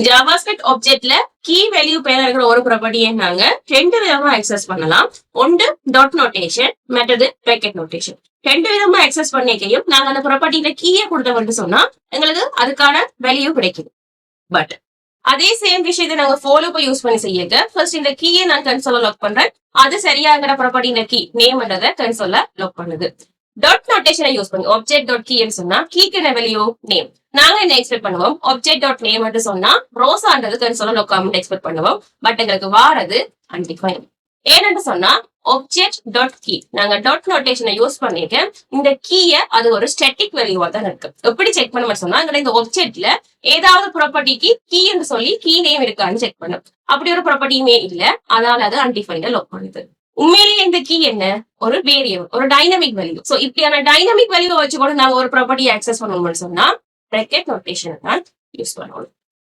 JavaScript ஆப்ஜெக்ட்ல key value பேர் இருக்கிற ஒரு ப்ராப்பர்ட்டியை நாங்க ரெண்டு விதமா அக்சஸ் பண்ணலாம். ஒன்று டாட் நோட்டேஷன், மற்றது பிராக்கெட் நோட்டேஷன். ரெண்டு விதமா அக்சஸ் பண்ணிக்கையும் நாங்க அந்த ப்ராப்பர்ட்டியில கீயை கொடுத்தவங்க சொன்னா எங்களுக்கு அதுக்கான வேல்யூ கிடைக்குது. பட் அதே சேம் விஷயத்தை நாங்க ஃபாலோ யூஸ் பண்ணி செய்ய ஃபர்ஸ்ட் இந்த கீயை நான் கன்சோல லாக் பண்றேன். அது சரியாகிற ப்ராப்பர்ட்டியில கீ நேம்ன்றத கன்சோல லாக் பண்ணுது. டாட் நோட்டேஷனை யூஸ் பண்ணி ஆப்ஜெக்ட் டாட் கீ சொன்னா கீக்கு என்ன வேல்யூ நேம். நாங்க என்ன எக்ஸ்பெக்ட் பண்ணுவோம், ஆப்ஜெக்ட் டாட் நேம் சொன்னா ரோசான்றது கன்சோல லாக் எக்ஸ்பெக்ட் பண்ணுவோம். பட் எங்களுக்கு வாரது அன்டிஃபைன். ஏன்னு சொன்னா ஆப்ஜெக்ட் டாட் கீ நாங்க டாட் நோட்டேஷனை யூஸ் பண்ணிக்க இந்த கீய அது ஒரு ஸ்டாட்டிக் வேல்யூவா தான் இருக்கு. எப்படி செக் பண்ண சொன்னா இந்த ஆப்ஜெக்ட்ல ஏதாவது ப்ராப்பர்ட்டிக்கு கீ என்று சொல்லி கீ நேம் இருக்கான்னு செக் பண்ணும். அப்படி ஒரு ப்ராப்பர்ட்டியுமே இல்ல, அதனால அது அன்டிஃபைன்ட லாக் பண்ணுது. உண்மையிலேயே இந்த கீ என்ன, ஒரு வேரியபிள், ஒரு டைனமிக் வேல்யூ. சோ இப்படியான டைனமிக் வேல்யூ வச்சு கூட நாங்க ஒரு ப்ராப்பர்ட்டி ஆக்சஸ் பண்ணணும்னு சொன்னா பிராக்கெட் நோட்டேஷன் தான் யூஸ் பண்ணணும்.